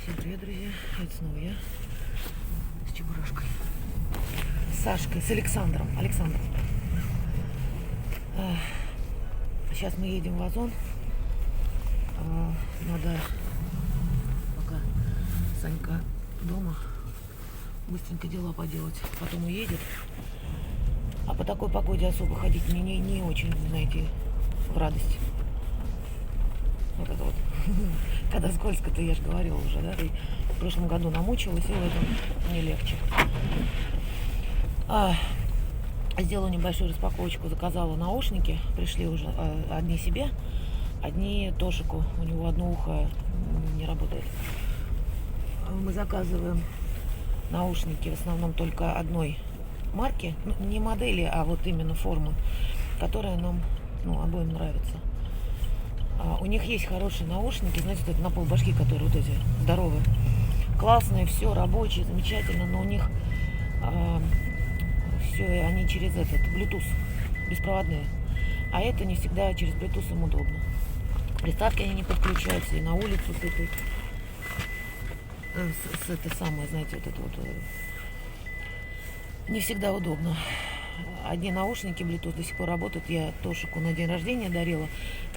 Всем привет, друзья! Это снова я с Чебурашкой, с Сашкой, с Александром. Сейчас мы едем в Озон. Надо, пока Санька дома, быстренько дела поделать. Потом уедет. А по такой погоде особо ходить мне не очень, знаете, в радость. Вот это вот. Когда скользко-то, я же говорила уже, да? И в прошлом году намучилась, и в этом не легче. Сделала небольшую распаковочку, заказала наушники. Пришли уже одни себе, одни Тошику. У него одно ухо не работает. Мы заказываем наушники в основном только одной марки. Ну, не модели, а вот именно формы, которая нам обоим нравится. У них есть хорошие наушники, знаете, вот это на полбашки, которые вот эти здоровые. Классные, все, рабочие, замечательно, но у них все, они через этот Bluetooth, беспроводные. А это не всегда через Bluetooth им удобно. Приставки они не подключаются, и на улицу с этой самой, знаете, вот это вот не всегда удобно. Одни наушники Bluetooth до сих пор работают. Я Тошику на день рождения дарила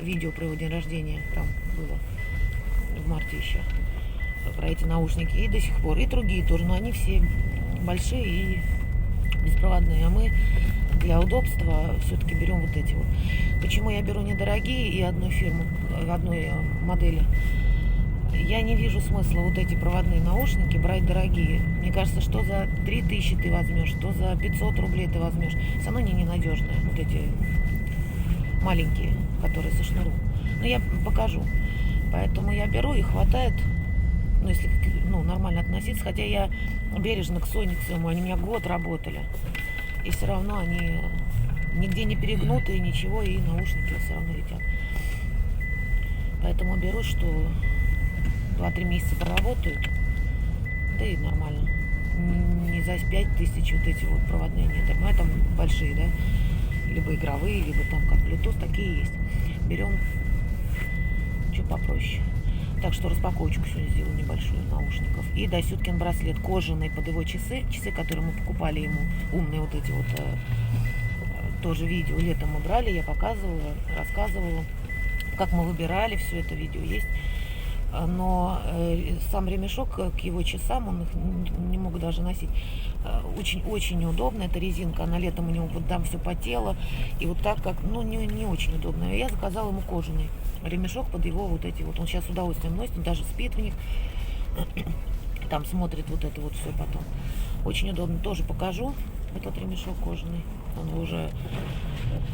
видео про его день рождения. Там было в марте еще про эти наушники. И до сих пор. И другие тоже. Но они все большие и беспроводные. А мы для удобства все-таки берем вот эти вот. Почему я беру недорогие и одной фирмы, одной модели? Я не вижу смысла вот эти проводные наушники брать дорогие. Мне кажется, что за 3000 ты возьмешь, что за 500 рублей ты возьмешь. Все равно они ненадежные. Вот эти маленькие, которые со шнуром. Но я покажу. Поэтому я беру и хватает, если нормально относиться. Хотя я бережно к Сониксу, они у меня год работали. И все равно они нигде не перегнутые, ничего, и наушники все равно летят. Поэтому беру, что 2-3 месяца проработают, да и нормально. Не за 5000 вот эти вот проводные нет. Ну, это большие, да, либо игровые, либо там как Bluetooth, такие есть. Берем что попроще. Так что распаковочку сегодня сделаю небольшую наушников. И Дасюткин браслет кожаный под его часы, которые мы покупали ему, умные вот эти вот, тоже видео летом мы брали, я показывала, рассказывала, как мы выбирали, все это видео есть. Но сам ремешок к его часам, он их не мог даже носить. Очень неудобно. Это резинка, она летом у него вот там все потело. И вот так как, не очень удобно. Я заказала ему кожаный ремешок под его вот эти вот. Он сейчас с удовольствием носит, он даже спит в них. Там смотрит вот это вот все потом. Очень удобно. Тоже покажу этот ремешок кожаный. Он уже,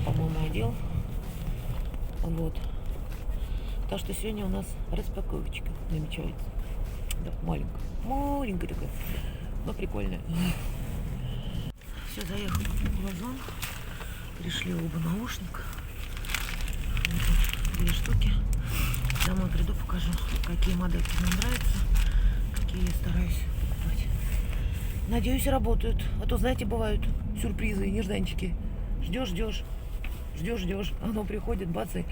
по-моему, одел. Вот. Так что сегодня у нас распаковочка намечается. Да, маленькая такая, но прикольная. Все, заехали в Озон. Пришли оба наушника. Вот 2 штуки. Домой приду, покажу, какие модельки мне нравятся, какие я стараюсь покупать. Надеюсь, работают. А то, знаете, бывают сюрпризы, нежданчики. Ждешь. Оно приходит, бац, и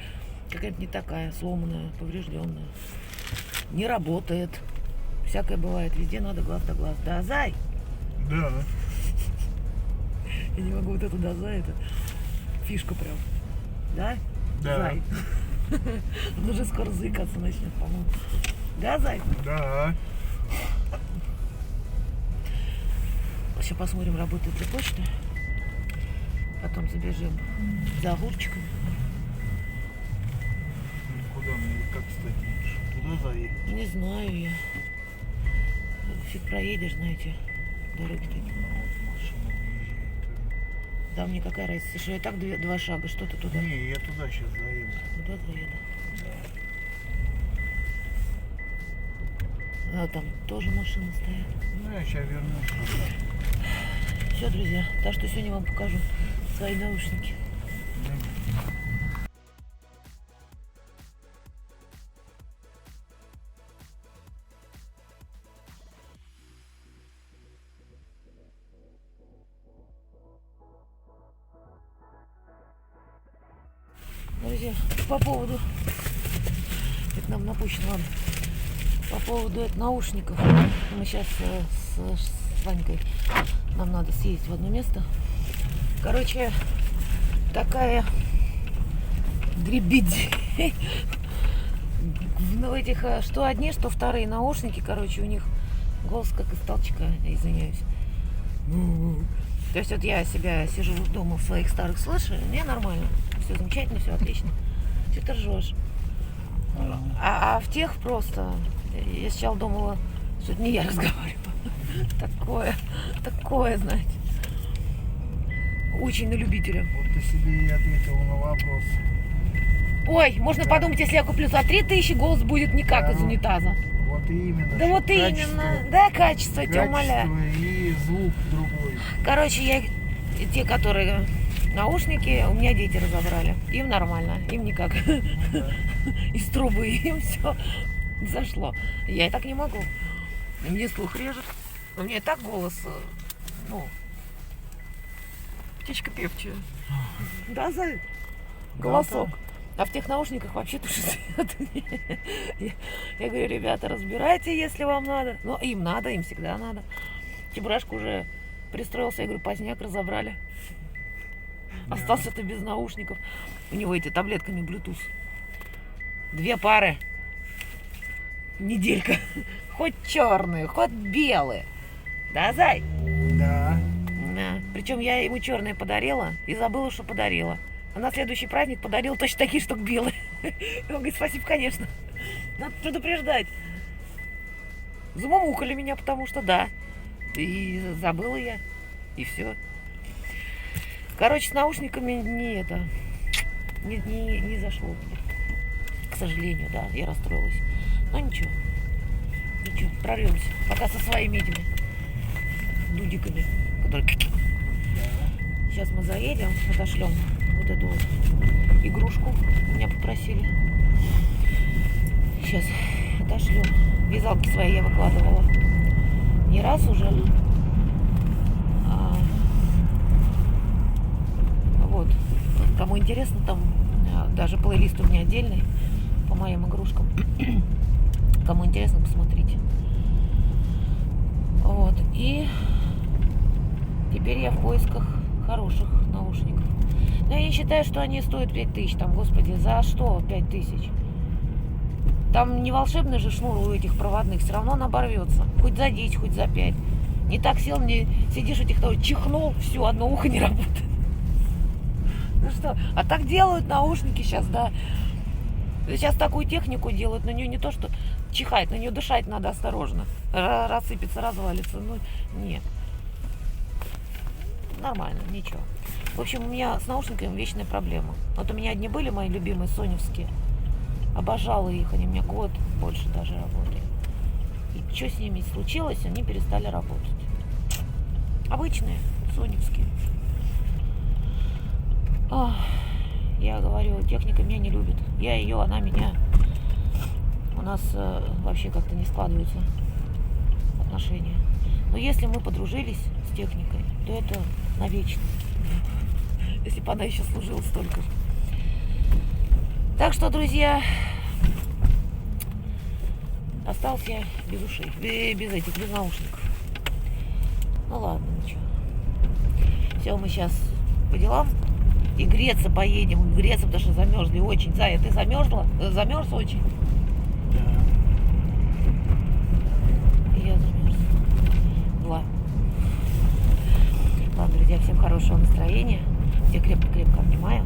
какая-то не такая, сломанная, поврежденная. Не работает. Всякое бывает. Везде надо глаз да глаз. Да, зай? Да. Я не могу вот это да, зай, это фишка прям. Да? Да. Зай. Он уже скоро заикаться начнет, по-моему. Да, зай? Да. Сейчас посмотрим, работает ли почта. Потом забежим за огурчиками. Куда мне, как кстати, туда заехать? Не знаю я. Фиг проедешь, знаете, дороги такие. Вот машина выезжает. Да, мне какая разница, что я так 2 шага, что ты туда? Не, я туда сейчас заеду. Туда заеду. А там тоже машины стоят. Ну, я сейчас вернусь назад. Все, друзья, так что сегодня вам покажу свои наушники. Друзья, по поводу, как нам напущено, ладно. По поводу наушников. Мы сейчас с Ванькой, нам надо съездить в одно место. Короче, такая дребедень. Ну, этих, что одни, что вторые наушники, короче, у них голос как из толчка, извиняюсь. То есть вот я себя сижу дома в своих старых слышу, мне нормально, все замечательно, все отлично. Что ты ржешь? А в тех просто, я сначала думала, что это не я разговариваю. Такое, знаете. Очень на любителя. Вот ты себе и ответил на вопрос. Ой, можно подумать, если я куплю за 3000, голос будет не как из унитаза. Вот именно. Да вот именно. Да, качество, я тебя умоляю. И звук другой. Короче, те, которые наушники, у меня дети разобрали. Им нормально, им никак. Из трубы им все зашло. Я и так не могу. Мне слух режет. У меня и так голос, ну, птичка певчая. Да, Зай? Голосок. А в тех наушниках вообще туши свет. Я говорю, ребята, разбирайте, если вам надо. Ну, им надо, им всегда надо. Чебурашка уже пристроился, я говорю, поздняк разобрали. Остался-то без наушников. У него эти таблетками Bluetooth. 2 пары. Неделька. Хоть черные, хоть белые. Да, Зай? Да. Да. Причем я ему черные подарила и забыла, что подарила. А на следующий праздник подарил точно такие, что белые. Он говорит, спасибо, конечно. Надо предупреждать. Замамукали меня, потому что да. И забыла я. И все. Короче, с наушниками не зашло. К сожалению, да, я расстроилась. Но ничего. Ничего, прорвемся. Пока со своими этими дудиками, которые... Сейчас мы заедем, отошлем вот эту вот игрушку. Меня попросили. Сейчас отошлю. Вязалки свои я выкладывала не раз уже. Вот. Кому интересно, там даже плейлист у меня отдельный по моим игрушкам. Кому интересно, посмотрите. Вот. И теперь я в поисках хороших наушников. Но я не считаю, что они стоят 5000. Там, господи, за что 5000? Там не волшебный же шнур у этих проводных. Все равно он оборвется. Хоть за 10, хоть за 5. Не так сел, мне сидишь у этих того, чихнул, все, одно ухо не работает. Ну что, а так делают наушники сейчас, да. Сейчас такую технику делают, на нее не то, что чихать, на нее дышать надо осторожно. Рассыпется, развалится. Ну, нет. Нормально, ничего. В общем, у меня с наушниками вечная проблема. Вот у меня одни были мои любимые соневские. Обожала их, они у меня год больше даже работали. И что с ними случилось, они перестали работать. Обычные, соневские. Ох, я говорю, техника меня не любит. Я ее, она меня. У нас вообще как-то не складываются отношения. Но если мы подружились с техникой, то это навечно. Если бы она еще служила столько же. Так что, друзья, остался я без ушей, без наушников. Ну ладно, ничего. Все, мы сейчас по делам. И греться поедем. Греться, потому что замерзли очень. Зая, ты замерзла? Замерз очень? Да. И я замерзла. Ладно, друзья, всем хорошего настроения. Всех крепко-крепко обнимаю.